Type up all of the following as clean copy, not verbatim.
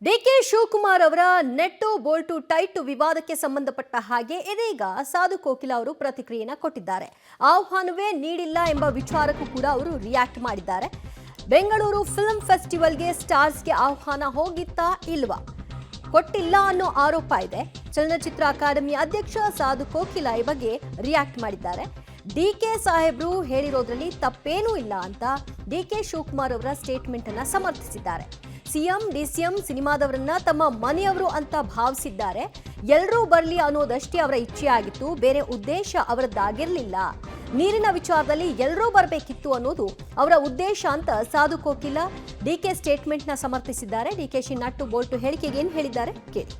DK Shivakumar ಅವರ ನೆಟ್ಟು Bolt tight ವಿವಾದಕ್ಕೆ ಸಂಬಂಧಪಟ್ಟ ಹಾಗೆ ಇದೀಗ ಸಾಧು ಕೋಕಿಲ ಅವರು ಪ್ರತಿಕ್ರಿಯೆಯನ್ನು ಕೊಟ್ಟಿದ್ದಾರೆ. ಆಹ್ವಾನವೇ ನೀಡಿಲ್ಲ ಎಂಬ ವಿಚಾರಕ್ಕೂ ಕೂಡ ಅವರು ರಿಯಾಕ್ಟ್ ಮಾಡಿದ್ದಾರೆ. ಬೆಂಗಳೂರು ಫಿಲ್ಮ್ ಫೆಸ್ಟಿವಲ್ಗೆ ಸ್ಟಾರ್ಸ್ಗೆ ಆಹ್ವಾನ ಹೋಗಿತ್ತಾ ಇಲ್ವಾ, ಕೊಟ್ಟಿಲ್ಲ ಅನ್ನೋ ಆರೋಪ ಇದೆ. ಚಲನಚಿತ್ರ ಅಕಾಡೆಮಿ ಅಧ್ಯಕ್ಷ ಸಾಧು ಕೋಕಿಲ ಈ ಬಗ್ಗೆ ರಿಯಾಕ್ಟ್ ಮಾಡಿದ್ದಾರೆ. ಡಿಕೆ ಸಾಹೇಬ್ರು ಹೇಳಿರೋದ್ರಲ್ಲಿ ತಪ್ಪೇನೂ ಇಲ್ಲ ಅಂತ ಡಿಕೆ ಶಿವಕುಮಾರ್ ಅವರ ಸ್ಟೇಟ್ಮೆಂಟ್ ಅನ್ನ ಸಮರ್ಥಿಸಿದ್ದಾರೆ. ಸಿಎಂ ಡಿಸಿಎಂ ಸಿನಿಮಾದವರನ್ನ ತಮ್ಮ ಮನೆಯವರು ಅಂತ ಭಾವಿಸಿದ್ದಾರೆ. ಎಲ್ಲರೂ ಬರಲಿ ಅನ್ನೋದಷ್ಟೇ ಅವರ ಇಚ್ಛೆಯಾಗಿತ್ತು, ಬೇರೆ ಉದ್ದೇಶ ಅವರದ್ದಾಗಿರಲಿಲ್ಲ. ನೀರಿನ ವಿಚಾರದಲ್ಲಿ ಎಲ್ಲರೂ ಬರಬೇಕಿತ್ತು ಅನ್ನೋದು ಅವರ ಉದ್ದೇಶ ಅಂತ Sadhu Kokila DK ಸ್ಟೇಟ್ಮೆಂಟ್ನ ಸಮರ್ಥಿಸಿದ್ದಾರೆ. DKShi nut Bolt ಹೇಳಿಕೆಗೆ ಏನು ಹೇಳಿದ್ದಾರೆ ಕೇಳಿ.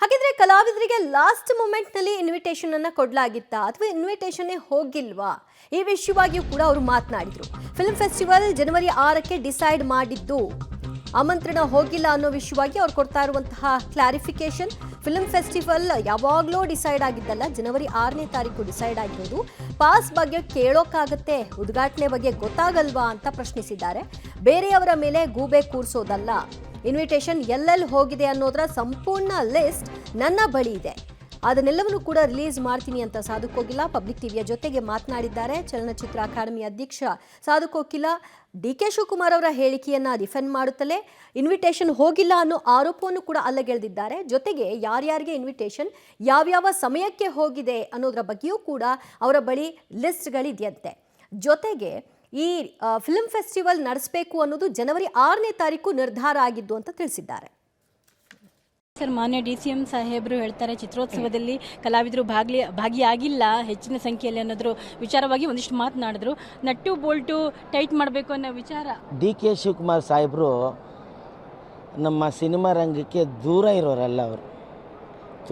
ಹಾಗಿದ್ರೆ ಕಲಾವಿದರಿಗೆ ಲಾಸ್ಟ್ ಮೂಮೆಂಟ್ ನಲ್ಲಿ ಇನ್ವಿಟೇಷನ್ ಅನ್ನ ಕೊಡ್ಲಾಗಿತ್ತಾ ಅಥವಾ ಇನ್ವಿಟೇಷನ್ ಹೋಗಿಲ್ವಾ, ಈ ವಿಷಯವಾಗಿಯೂ ಕೂಡ ಅವರು ಮಾತನಾಡಿದ್ರು. ಫಿಲ್ಮ್ ಫೆಸ್ಟಿವಲ್ ಜನವರಿ 6ಕ್ಕೆ ಡಿಸೈಡ್ ಮಾಡಿದ್ದು, ಆಮಂತ್ರಣ ಹೋಗಿಲ್ಲ ಅನ್ನೋ ವಿಷಯವಾಗಿ ಅವ್ರು ಕೊಡ್ತಾ ಇರುವಂತಹ ಕ್ಲಾರಿಫಿಕೇಶನ್. ಫಿಲ್ಮ್ ಫೆಸ್ಟಿವಲ್ ಯಾವಾಗಲೂ ಡಿಸೈಡ್ ಆಗಿದ್ದಲ್ಲ, ಜನವರಿ 6ನೇ ತಾರೀಕು ಡಿಸೈಡ್ ಆಗಿರೋದು. ಪಾಸ್ ಬಗ್ಗೆ ಕೇಳೋಕ್ಕಾಗತ್ತೆ, ಉದ್ಘಾಟನೆ ಬಗ್ಗೆ ಗೊತ್ತಾಗಲ್ವಾ ಅಂತ ಪ್ರಶ್ನಿಸಿದ್ದಾರೆ. ಬೇರೆಯವರ ಮೇಲೆ ಗೂಬೆ ಕೂರಿಸೋದಲ್ಲ, ಇನ್ವಿಟೇಷನ್ ಎಲ್ಲೆಲ್ಲಿ ಹೋಗಿದೆ ಅನ್ನೋದರ ಸಂಪೂರ್ಣ ಲಿಸ್ಟ್ ನನ್ನ ಬಳಿ ಇದೆ, ಅದನ್ನೆಲ್ಲವನ್ನೂ ಕೂಡ ರಿಲೀಸ್ ಮಾಡ್ತೀನಿ ಅಂತ ಸಾಧು ಕೋಕಿಲ ಪಬ್ಲಿಕ್ ಟಿವಿಯ ಜೊತೆಗೆ ಮಾತನಾಡಿದ್ದಾರೆ. ಚಲನಚಿತ್ರ ಅಕಾಡೆಮಿ ಅಧ್ಯಕ್ಷ ಸಾಧು ಕೋಕಿಲ ಡಿಕೆ ಶಿವಕುಮಾರ್ ಅವರ ಹೇಳಿಕೆಯನ್ನ ಡಿಫೆಂಡ್ ಮಾಡುತ್ತಲೇ ಇನ್ವಿಟೇಷನ್ ಹೋಗಿಲ್ಲ ಅನ್ನೋ ಆರೋಪವನ್ನು ಕೂಡ ಅಲ್ಲಗೆಳೆದಿದ್ದಾರೆ. ಜೊತೆಗೆ ಯಾರ್ಯಾರಿಗೆ ಇನ್ವಿಟೇಷನ್ ಯಾವ್ಯಾವ ಸಮಯಕ್ಕೆ ಹೋಗಿದೆ ಅನ್ನೋದರ ಬಗ್ಗೆಯೂ ಕೂಡ ಅವರ ಬಳಿ ಲಿಸ್ಟ್ಗಳಿದೆಯಂತೆ. ಜೊತೆಗೆ ಈ ಫಿಲ್ಮ್ ಫೆಸ್ಟಿವಲ್ ನಡೆಸಬೇಕು ಅನ್ನೋದು ಜನವರಿ 6ನೇ ತಾರೀಕು ನಿರ್ಧಾರ ಆಗಿದ್ದು ಅಂತ ತಿಳಿಸಿದ್ದಾರೆ. ಸರ್, ಮಾನ್ಯ ಡಿಸಿಎಂ ಸಾಹೇಬರು ಹೇಳ್ತಾರೆ ಚಿತ್ರೋತ್ಸವದಲ್ಲಿ ಕಲಾವಿದರು ಭಾಗಿಯಾಗಿಲ್ಲ ಹೆಚ್ಚಿನ ಸಂಖ್ಯೆಯಲ್ಲಿ ಅನ್ನೋದ್ರ ವಿಚಾರವಾಗಿ ಒಂದಿಷ್ಟು ಮಾತನಾಡಿದ್ರು. ನಟ್ಟು ಬೋಲ್ಟು ಟೈಟ್ ಮಾಡಬೇಕು ಅನ್ನೋ ವಿಚಾರ. ಡಿಕೆ ಶಿವಕುಮಾರ್ ಸಾಹೇಬರು ನಮ್ಮ ಸಿನಿಮಾ ರಂಗಕ್ಕೆ ದೂರ ಇರೋರಲ್ಲ, ಅವರು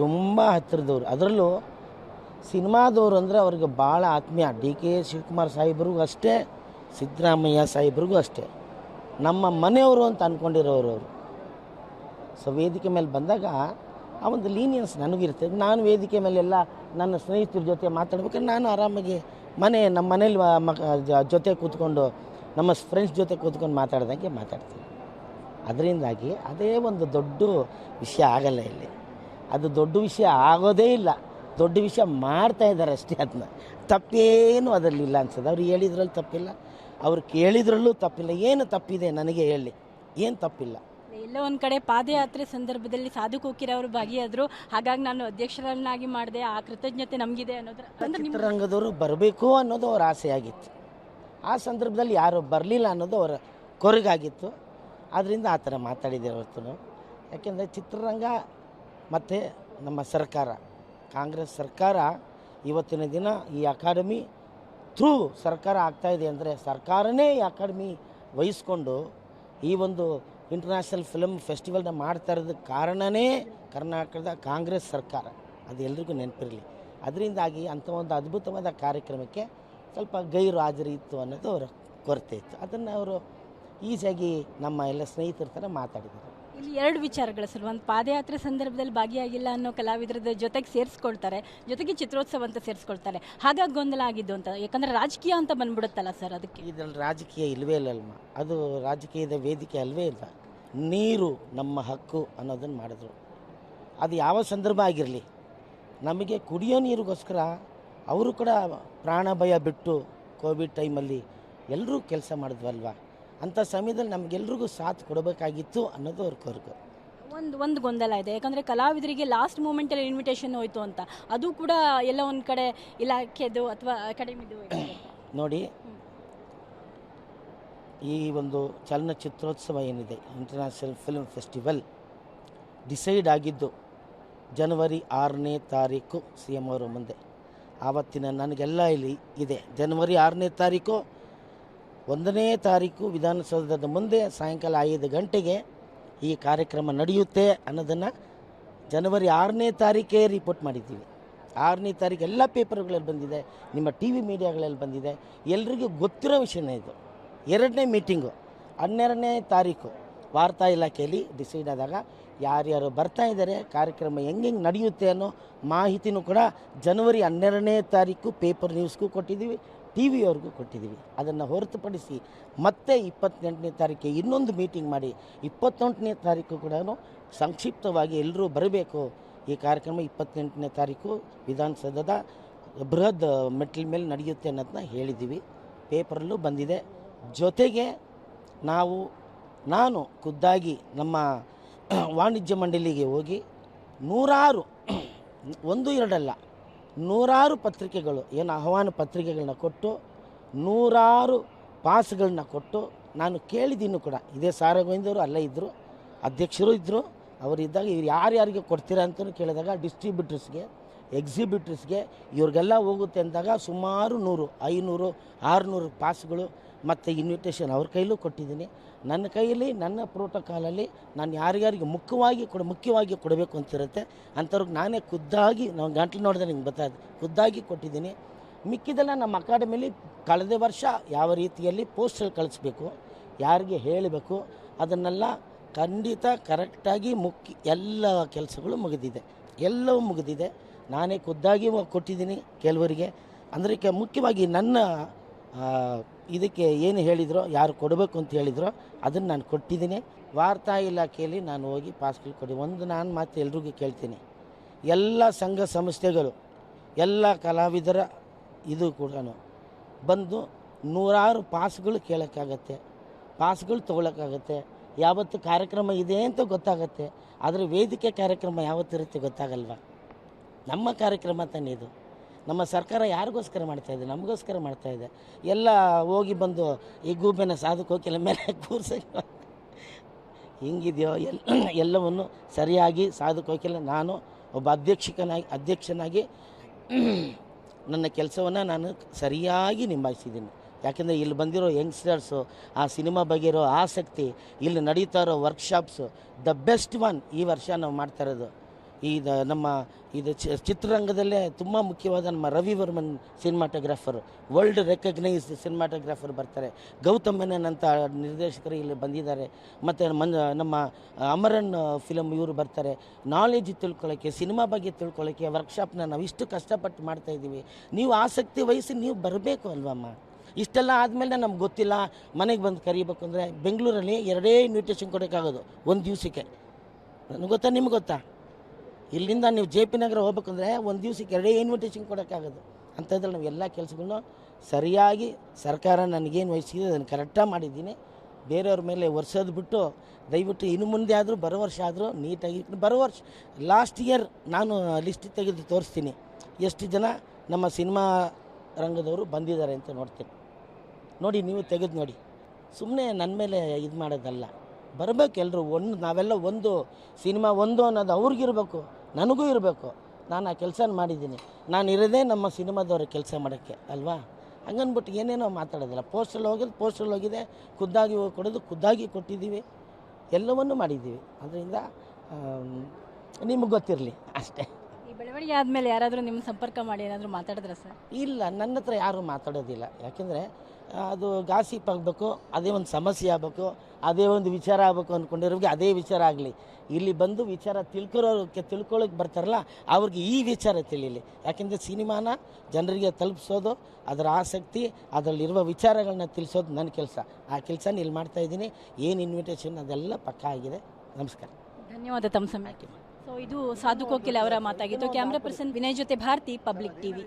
ತುಂಬ ಹತ್ತಿರದವರು. ಅದರಲ್ಲೂ ಸಿನಿಮಾದವರು ಅಂದರೆ ಅವ್ರಿಗೆ ಭಾಳ ಆತ್ಮೀಯ. ಡಿಕೆ ಶಿವಕುಮಾರ್ ಸಾಹೇಬ್ರಿಗೂ ಅಷ್ಟೇ, ಸಿದ್ದರಾಮಯ್ಯ ಸಾಹೇಬ್ರಿಗೂ ಅಷ್ಟೇ, ನಮ್ಮ ಮನೆಯವರು ಅಂತ ಅಂದ್ಕೊಂಡಿರೋರು ಅವರು. ಸೊ ವೇದಿಕೆ ಮೇಲೆ ಬಂದಾಗ ಆ ಒಂದು ಲೀನಿಯನ್ಸ್ ನನಗಿರ್ತದೆ. ನಾನು ವೇದಿಕೆ ಮೇಲೆಲ್ಲ ನನ್ನ ಸ್ನೇಹಿತರ ಜೊತೆ ಮಾತಾಡ್ಬೇಕಾದ್ರೆ ನಾನು ಆರಾಮಾಗಿ ನಮ್ಮ ಮನೇಲಿ ಜೊತೆ ಕೂತ್ಕೊಂಡು ನಮ್ಮ ಫ್ರೆಂಡ್ಸ್ ಜೊತೆ ಕೂತ್ಕೊಂಡು ಮಾತಾಡ್ದಂಗೆ ಮಾತಾಡ್ತೀನಿ. ಅದರಿಂದಾಗಿ ಅದೇ ಒಂದು ದೊಡ್ಡ ವಿಷಯ ಆಗಲ್ಲ ಇಲ್ಲಿ, ಅದು ದೊಡ್ಡ ವಿಷಯ ಆಗೋದೇ ಇಲ್ಲ. ದೊಡ್ಡ ವಿಷಯ ಮಾಡ್ತಾ ಇದ್ದಾರೆ ಅಷ್ಟೇ, ಅದನ್ನ ತಪ್ಪೇನು ಅದರಲ್ಲಿಲ್ಲ ಅನ್ಸೋದು. ಅವ್ರು ಹೇಳಿದ್ರಲ್ಲಿ ತಪ್ಪಿಲ್ಲ, ಅವ್ರು ಕೇಳಿದ್ರಲ್ಲೂ ತಪ್ಪಿಲ್ಲ. ಏನು ತಪ್ಪಿದೆ ನನಗೆ ಹೇಳಿ, ಏನು ತಪ್ಪಿಲ್ಲ. ಎಲ್ಲೋ ಒಂದು ಕಡೆ ಪಾದಯಾತ್ರೆ ಸಂದರ್ಭದಲ್ಲಿ ಸಾಧು ಕೋಕಿಲ ಅವರು ಭಾಗಿಯಾದರು, ಹಾಗಾಗಿ ನಾನು ಅಧ್ಯಕ್ಷರನ್ನಾಗಿ ಮಾಡಿದೆ, ಆ ಕೃತಜ್ಞತೆ ನಮಗಿದೆ ಅನ್ನೋದ್ರ. ಚಿತ್ರರಂಗದವರು ಬರಬೇಕು ಅನ್ನೋದು ಅವ್ರ ಆಸೆ ಆಗಿತ್ತು. ಆ ಸಂದರ್ಭದಲ್ಲಿ ಯಾರು ಬರಲಿಲ್ಲ ಅನ್ನೋದು ಅವರ ಕೊರಗಾಗಿತ್ತು. ಆದ್ದರಿಂದ ಆ ಥರ ಮಾತಾಡಿದೆ ಹೊರತು. ಯಾಕೆಂದರೆ ಚಿತ್ರರಂಗ ಮತ್ತು ನಮ್ಮ ಸರ್ಕಾರ, ಕಾಂಗ್ರೆಸ್ ಸರ್ಕಾರ ಇವತ್ತಿನ ದಿನ ಈ ಅಕಾಡೆಮಿ ಥ್ರೂ ಸರ್ಕಾರ ಆಗ್ತಾಯಿದೆ ಅಂದರೆ ಸರ್ಕಾರನೇ ಈ ಅಕಾಡೆಮಿ ವಹಿಸ್ಕೊಂಡು ಈ ಒಂದು ಇಂಟರ್ನ್ಯಾಷನಲ್ ಫಿಲ್ಮ್ ಫೆಸ್ಟಿವಲ್ನ ಮಾಡ್ತಾ ಇರೋದಕ್ಕೆ ಕಾರಣವೇ ಕರ್ನಾಟಕದ ಕಾಂಗ್ರೆಸ್ ಸರ್ಕಾರ. ಅದು ಎಲ್ರಿಗೂ ನೆನಪಿರಲಿ. ಅದರಿಂದಾಗಿ ಅಂಥ ಒಂದು ಅದ್ಭುತವಾದ ಕಾರ್ಯಕ್ರಮಕ್ಕೆ ಸ್ವಲ್ಪ ಗೈರು ಹಾಜರಿ ಇತ್ತು ಅನ್ನೋದು ಅವರ ಕೊರತೆ ಇತ್ತು. ಅದನ್ನು ಅವರು ಈಸಿಯಾಗಿ ನಮ್ಮ ಎಲ್ಲ ಸ್ನೇಹಿತರ ಥರ ಮಾತಾಡಿದ್ದಾರೆ. ಇಲ್ಲಿ ಎರಡು ವಿಚಾರಗಳು ಸರ್. ಒಂದು, ಪಾದಯಾತ್ರೆ ಸಂದರ್ಭದಲ್ಲಿ ಭಾಗಿಯಾಗಿಲ್ಲ ಅನ್ನೋ ಕಲಾವಿದರದ ಜೊತೆಗೆ ಸೇರಿಸ್ಕೊಳ್ತಾರೆ, ಜೊತೆಗೆ ಚಿತ್ರೋತ್ಸವ ಅಂತ ಸೇರಿಸ್ಕೊಳ್ತಾರೆ. ಹಾಗಾಗಿ ಗೊಂದಲ ಆಗಿದ್ದು ಅಂತ, ಯಾಕಂದರೆ ರಾಜಕೀಯ ಅಂತ ಬಂದ್ಬಿಡುತ್ತಲ್ಲ ಸರ್. ಅದಕ್ಕೆ ಇದರಲ್ಲಿ ರಾಜಕೀಯ ಇಲ್ಲವೇ ಇಲ್ಲಲ್ಮ, ಅದು ರಾಜಕೀಯದ ವೇದಿಕೆ ಅಲ್ವೇ ಇಲ್ಲ. ನೀರು ನಮ್ಮ ಹಕ್ಕು ಅನ್ನೋದನ್ನು ಮಾಡಿದ್ರು. ಅದು ಯಾವ ಸಂದರ್ಭ ಆಗಿರಲಿ, ನಮಗೆ ಕುಡಿಯೋ ನೀರಿಗೋಸ್ಕರ ಅವರು ಕೂಡ ಪ್ರಾಣ ಭಯ ಬಿಟ್ಟು ಕೋವಿಡ್ ಟೈಮಲ್ಲಿ ಎಲ್ಲರೂ ಕೆಲಸ ಮಾಡಿದ್ವಲ್ವ. ಅಂಥ ಸಮಯದಲ್ಲಿ ನಮಗೆಲ್ರಿಗೂ ಸಾಥ್ ಕೊಡಬೇಕಾಗಿತ್ತು ಅನ್ನೋದು ಅವ್ರ ಕೊರಗು. ಒಂದು ಗೊಂದಲ ಇದೆ, ಯಾಕಂದರೆ ಕಲಾವಿದರಿಗೆ ಲಾಸ್ಟ್ ಮೂಮೆಂಟಲ್ಲಿ ಇನ್ವಿಟೇಷನ್ ಹೋಯಿತು ಅಂತ. ಅದು ಕೂಡ ಎಲ್ಲ ಒಂದು ಕಡೆ ಇಲಾಖೆದು ಅಥವಾ ಅಕಾಡೆಮಿದು ನೋಡಿ. ಈ ಒಂದು ಚಲನಚಿತ್ರೋತ್ಸವ ಏನಿದೆ, ಇಂಟರ್ನ್ಯಾಷನಲ್ ಫಿಲ್ಮ್ ಫೆಸ್ಟಿವಲ್ ಡಿಸೈಡ್ ಆಗಿದ್ದು ಜನವರಿ 6ನೇ ತಾರೀಕು ಸಿ ಎಂ ಅವರ ಮುಂದೆ. ಆವತ್ತಿನ ನನಗೆಲ್ಲ ಇಲ್ಲಿ ಇದೆ. ಜನವರಿ 6ನೇ ತಾರೀಕು 1ನೇ ತಾರೀಕು ವಿಧಾನಸೌಧದ ಮುಂದೆ ಸಾಯಂಕಾಲ 5 ಗಂಟೆಗೆ ಈ ಕಾರ್ಯಕ್ರಮ ನಡೆಯುತ್ತೆ ಅನ್ನೋದನ್ನು ಜನವರಿ 6ನೇ ತಾರೀಕೇ ರಿಪೋರ್ಟ್ ಮಾಡಿದ್ದೀವಿ. 6ನೇ ತಾರೀಕು ಎಲ್ಲ ಪೇಪರ್ಗಳಲ್ಲಿ ಬಂದಿದೆ, ನಿಮ್ಮ ಟಿ ವಿ ಮೀಡಿಯಾಗಳಲ್ಲಿ ಬಂದಿದೆ, ಎಲ್ರಿಗೂ ಗೊತ್ತಿರೋ ವಿಷಯನೇ ಇದು. 2ನೇ ಮೀಟಿಂಗು 12ನೇ ತಾರೀಕು ವಾರ್ತಾ ಇಲಾಖೆಯಲ್ಲಿ ಡಿಸೈಡ್ ಆದಾಗ ಯಾರ್ಯಾರು ಬರ್ತಾ ಇದ್ದಾರೆ, ಕಾರ್ಯಕ್ರಮ ಹೆಂಗೆ ನಡೆಯುತ್ತೆ ಅನ್ನೋ ಮಾಹಿತಿನೂ ಕೂಡ ಜನವರಿ 12ನೇ ತಾರೀಕು ಪೇಪರ್ ನ್ಯೂಸ್ಗೂ ಕೊಟ್ಟಿದ್ದೀವಿ, ಟಿ ವಿಯವ್ರಿಗೂ ಕೊಟ್ಟಿದ್ದೀವಿ. ಅದನ್ನು ಹೊರತುಪಡಿಸಿ ಮತ್ತೆ 28ನೇ ತಾರೀಕಿಗೆ ಇನ್ನೊಂದು ಮೀಟಿಂಗ್ ಮಾಡಿ 28ನೇ ತಾರೀಕು ಕೂಡ ಸಂಕ್ಷಿಪ್ತವಾಗಿ ಎಲ್ಲರೂ ಬರಬೇಕು. ಈ ಕಾರ್ಯಕ್ರಮ 28ನೇ ತಾರೀಕು ವಿಧಾನಸೌಧದ ಬೃಹತ್ ಮೆಟ್ಟಿಲ ಮೇಲೆ ನಡೆಯುತ್ತೆ ಅನ್ನೋದನ್ನ ಹೇಳಿದ್ದೀವಿ. ಪೇಪರಲ್ಲೂ ಬಂದಿದೆ. ಜೊತೆಗೆ ನಾನು ಖುದ್ದಾಗಿ ನಮ್ಮ ವಾಣಿಜ್ಯ ಮಂಡಳಿಗೆ ಹೋಗಿ ನೂರಾರು, ಒಂದು ಎರಡಲ್ಲ, ನೂರಾರು ಪತ್ರಿಕೆಗಳು ಏನು ಆಹ್ವಾನ ಪತ್ರಿಕೆಗಳನ್ನ ಕೊಟ್ಟು ನೂರಾರು ಪಾಸ್ಗಳನ್ನ ಕೊಟ್ಟು ನಾನು ಕೇಳಿದ್ದೀನಿ ಕೂಡ. ಇದೇ ಸಾರಗೋವಿಂದವರು ಅಲ್ಲೇ ಇದ್ದರು, ಅಧ್ಯಕ್ಷರು ಇದ್ದರು. ಅವರಿದ್ದಾಗ ಇವ್ರು ಯಾರ್ಯಾರಿಗೆ ಕೊಡ್ತೀರಾ ಅಂತಲೂ ಕೇಳಿದಾಗ ಡಿಸ್ಟ್ರಿಬ್ಯೂಟರ್ಸ್ಗೆ, ಎಕ್ಸಿಬಿಟರ್ಸ್ಗೆ ಇವ್ರಿಗೆಲ್ಲ ಹೋಗುತ್ತೆ ಅಂದಾಗ ಸುಮಾರು 100, 500, 600 ಪಾಸ್ಗಳು ಮತ್ತು ಇನ್ವಿಟೇಷನ್ ಅವ್ರ ಕೈಲೂ ಕೊಟ್ಟಿದ್ದೀನಿ. ನನ್ನ ಕೈಯಲ್ಲಿ ನನ್ನ ಪ್ರೋಟೋಕಾಲಲ್ಲಿ ನಾನು ಯಾರಿಗಾರಿಗೆ ಮುಖ್ಯವಾಗಿ ಕೊಡಬೇಕು ಅಂತಿರುತ್ತೆ ಅಂಥವ್ರಿಗೆ ನಾನೇ ಖುದ್ದಾಗಿ ನಾವು ಗಂಟ್ಲು ನೋಡಿದ್ರೆ ನಿಮ್ಗೆ ಗೊತ್ತಾಯ್ತು ಖುದ್ದಾಗಿ ಕೊಟ್ಟಿದ್ದೀನಿ. ಮಿಕ್ಕಿದೆಲ್ಲ ನಮ್ಮ ಅಕಾಡೆಮಿಲಿ ಕಳೆದ ವರ್ಷ ಯಾವ ರೀತಿಯಲ್ಲಿ ಪೋಸ್ಟಲ್ಲಿ ಕಳಿಸ್ಬೇಕು, ಯಾರಿಗೆ ಹೇಳಬೇಕು, ಅದನ್ನೆಲ್ಲ ಖಂಡಿತ ಕರೆಕ್ಟಾಗಿ ಎಲ್ಲ ಕೆಲಸಗಳು ಮುಗಿದಿದೆ, ಎಲ್ಲವೂ ಮುಗಿದಿದೆ. ನಾನೇ ಖುದ್ದಾಗಿ ಕೊಟ್ಟಿದ್ದೀನಿ ಕೆಲವರಿಗೆ. ಅಂದರೆ ಮುಖ್ಯವಾಗಿ ನನ್ನ ಇದಕ್ಕೆ ಏನು ಹೇಳಿದ್ರೋ, ಯಾರು ಕೊಡಬೇಕು ಅಂತ ಹೇಳಿದ್ರೋ ಅದನ್ನು ನಾನು ಕೊಟ್ಟಿದ್ದೀನಿ. ವಾರ್ತಾ ಇಲಾಖೆಯಲ್ಲಿ ನಾನು ಹೋಗಿ ಪಾಸ್ಗಳು ಕೊಡಿ. ನಾನು ಮಾತು ಎಲ್ರಿಗೂ ಕೇಳ್ತೀನಿ, ಎಲ್ಲ ಸಂಘ ಸಂಸ್ಥೆಗಳು, ಎಲ್ಲ ಕಲಾವಿದರ ಇದು ಕೂಡ ಬಂದು ನೂರಾರು ಪಾಸ್ಗಳು ಕೇಳೋಕ್ಕಾಗತ್ತೆ, ಪಾಸ್ಗಳು ತೊಗೊಳಕ್ಕಾಗತ್ತೆ. ಯಾವತ್ತು ಕಾರ್ಯಕ್ರಮ ಇದೆ ಅಂತ ಗೊತ್ತಾಗತ್ತೆ, ಆದರೆ ವೇದಿಕೆ ಕಾರ್ಯಕ್ರಮ ಯಾವತ್ತಿರುತ್ತೆ ಗೊತ್ತಾಗಲ್ವ. ನಮ್ಮ ಕಾರ್ಯಕ್ರಮ ತಾನೇ ಇದು. ನಮ್ಮ ಸರ್ಕಾರ ಯಾರಿಗೋಸ್ಕರ ಮಾಡ್ತಾಯಿದೆ? ನಮಗೋಸ್ಕರ ಮಾಡ್ತಾಯಿದೆ. ಎಲ್ಲ ಹೋಗಿ ಬಂದು ಈ ಗೂಬೆನ ಸಾಧಕೋಕಿಲ ಮೇಲೆ ಕೂರ್ಸಕ್ಕೆ ಹಿಂಗಿದೆಯೋ ಎಲ್ಲವನ್ನು ಸರಿಯಾಗಿ ಸಾಧಕೋಕಿಲ್ಲ. ನಾನು ಒಬ್ಬ ಅಧ್ಯಕ್ಷನಾಗಿ ನನ್ನ ಕೆಲಸವನ್ನು ನಾನು ಸರಿಯಾಗಿ ನಿಭಾಯಿಸಿದ್ದೀನಿ. ಯಾಕೆಂದರೆ ಇಲ್ಲಿ ಬಂದಿರೋ ಯಂಗ್ಸ್ಟರ್ಸು, ಆ ಸಿನಿಮಾ ಬಗ್ಗೆ ಇರೋ ಆಸಕ್ತಿ, ಇಲ್ಲಿ ನಡೀತಾ ಇರೋ ವರ್ಕ್ಶಾಪ್ಸು ದ ಬೆಸ್ಟ್ ಒನ್ ಈ ವರ್ಷ ನಾವು ಮಾಡ್ತಾ ಇರೋದು. ನಮ್ಮ ಚಿತ್ರರಂಗದಲ್ಲೇ ತುಂಬ ಮುಖ್ಯವಾದ ನಮ್ಮ Ravi Varman ಸಿನಿಮಾಟೋಗ್ರಾಫರು, world recognised cinematographer ಬರ್ತಾರೆ. ಗೌತಮ್ ಮೆನನ್ ಅಂತ ನಿರ್ದೇಶಕರು ಇಲ್ಲಿ ಬಂದಿದ್ದಾರೆ. ಮತ್ತು ನಮ್ಮ ಅಮರನ್ ಫಿಲಮ್ ಇವರು ಬರ್ತಾರೆ. ನಾಲೆಜ್ ತಿಳ್ಕೊಳ್ಳೋಕ್ಕೆ, ಸಿನಿಮಾ ಬಗ್ಗೆ ತಿಳ್ಕೊಳ್ಳೋಕ್ಕೆ ವರ್ಕ್ಶಾಪ್ನ ನಾವು ಇಷ್ಟು ಕಷ್ಟಪಟ್ಟು ಮಾಡ್ತಾಯಿದ್ದೀವಿ. ನೀವು ಆಸಕ್ತಿ ವಹಿಸಿ ನೀವು ಬರಬೇಕು ಅಲ್ವಮ್ಮ. ಇಷ್ಟೆಲ್ಲ ಆದಮೇಲೆ ನಮ್ಗೆ ಗೊತ್ತಿಲ್ಲ, ಮನೆಗೆ ಬಂದು ಕರಿಬೇಕು ಅಂದರೆ ಬೆಂಗಳೂರಲ್ಲಿ 2 ಇನ್ವಿಟೇಷನ್ ಕೊಡೋಕ್ಕಾಗೋದು ಒಂದು ದಿವಸಕ್ಕೆ. ನನಗೆ ಗೊತ್ತಾ, ನಿಮ್ಗೆ ಗೊತ್ತಾ? ಇಲ್ಲಿಂದ ನೀವು JP ನಗರ ಹೋಗ್ಬೇಕಂದ್ರೆ ಒಂದು ದಿವಸಕ್ಕೆ 2 ಇನ್ವಿಟೇಷನ್ ಕೊಡೋಕ್ಕಾಗೋದು. ಅಂಥದ್ರಲ್ಲಿ ನಾವು ಎಲ್ಲ ಕೆಲಸಗಳನ್ನೂ ಸರಿಯಾಗಿ ಸರ್ಕಾರ ನನಗೇನು ವಹಿಸಿದೆ ಅದನ್ನು ಕರೆಕ್ಟಾಗಿ ಮಾಡಿದ್ದೀನಿ. ಬೇರೆಯವ್ರ ಮೇಲೆ ವರ್ಷದ ಬಿಟ್ಟು ದಯವಿಟ್ಟು ಇನ್ನು ಮುಂದೆ ಆದರೂ ಬರೋ ವರ್ಷ ಆದರೂ ನೀಟಾಗಿ, ಬರೋ ವರ್ಷ ಲಾಸ್ಟ್ ಇಯರ್ ನಾನು ಲಿಸ್ಟ್ ತೆಗೆದು ತೋರಿಸ್ತೀನಿ ಎಷ್ಟು ಜನ ನಮ್ಮ ಸಿನಿಮಾ ರಂಗದವರು ಬಂದಿದ್ದಾರೆ ಅಂತ ನೋಡ್ತೀನಿ. ನೋಡಿ, ನೀವು ತೆಗೆದು ನೋಡಿ. ಸುಮ್ಮನೆ ನನ್ನ ಮೇಲೆ ಇದು ಮಾಡೋದಲ್ಲ, ಬರಬೇಕು ಎಲ್ಲರೂ. ನಾವೆಲ್ಲ ಒಂದು ಸಿನಿಮಾ ಅನ್ನೋದು ಅವ್ರಿಗಿರಬೇಕು, ನನಗೂ ಇರಬೇಕು. ನಾನು ಆ ಕೆಲಸ ಮಾಡಿದ್ದೀನಿ. ನಾನು ಇರೋದೇ ನಮ್ಮ ಸಿನಿಮಾದವ್ರ ಕೆಲಸ ಮಾಡೋಕ್ಕೆ ಅಲ್ವಾ. ಹಂಗನ್ಬಿಟ್ಟು ಏನೇನೋ ಮಾತಾಡೋದಿಲ್ಲ. ಪೋಸ್ಟಲ್ಲಿ ಹೋಗಿದೆ, ಖುದ್ದಾಗಿ ಕೊಡೋದು, ಖುದ್ದಾಗಿ ಕೊಟ್ಟಿದ್ದೀವಿ, ಎಲ್ಲವನ್ನೂ ಮಾಡಿದ್ದೀವಿ. ಅದರಿಂದ ನಿಮಗೆ ಗೊತ್ತಿರಲಿ ಅಷ್ಟೇ. ಈ ಬೆಳವಣಿಗೆ ಆದಮೇಲೆ ಯಾರಾದರೂ ನಿಮ್ಮ ಸಂಪರ್ಕ ಮಾಡಿ ಏನಾದರೂ ಮಾತಾಡಿದ್ರ ಸರ್? ಇಲ್ಲ, ನನ್ನ ಹತ್ರ ಯಾರೂ ಮಾತಾಡೋದಿಲ್ಲ. ಯಾಕೆಂದರೆ ಅದು ಗಾಸಿಪ್ ಆಗಬೇಕು, ಅದೇ ಒಂದು ಸಮಸ್ಯೆ ಆಗಬೇಕು, ಅದೇ ಒಂದು ವಿಚಾರ ಆಗಬೇಕು ಅಂದ್ಕೊಂಡಿರೋರಿಗೆ ಅದೇ ವಿಚಾರ ಆಗಲಿ. ಇಲ್ಲಿ ಬಂದು ವಿಚಾರ ತಿಳ್ಕೊಳ್ಳೋಕೆ ಬರ್ತಾರಲ್ಲ ಅವ್ರಿಗೆ ಈ ವಿಚಾರ ತಿಳಿಯಲಿ. ಯಾಕೆಂದರೆ ಸಿನಿಮಾನ ಜನರಿಗೆ ತಲುಪಿಸೋದು, ಅದರ ಆಸಕ್ತಿ, ಅದರಲ್ಲಿರುವ ವಿಚಾರಗಳನ್ನ ತಿಳಿಸೋದು ನನ್ನ ಕೆಲಸ. ಆ ಕೆಲಸನ ಇಲ್ಲಿ ಮಾಡ್ತಾಯಿದ್ದೀನಿ. ಏನು ಇನ್ವಿಟೇಷನ್ ಅದೆಲ್ಲ ಪಕ್ಕಾ ಆಗಿದೆ. ನಮಸ್ಕಾರ, ಧನ್ಯವಾದ ತಮ್ಮ ಸಮಯಕ್ಕೆ. ಸೊ ಇದು ಸಾಧು ಕೋಕಿಲ ಅವರ ಮಾತಾಗಿತ್ತು. ಕ್ಯಾಮ್ರಾ ಪರ್ಸನ್ ವಿನಯ್ ಜೊತೆ ಭಾರತಿ, ಪಬ್ಲಿಕ್ ಟಿವಿ.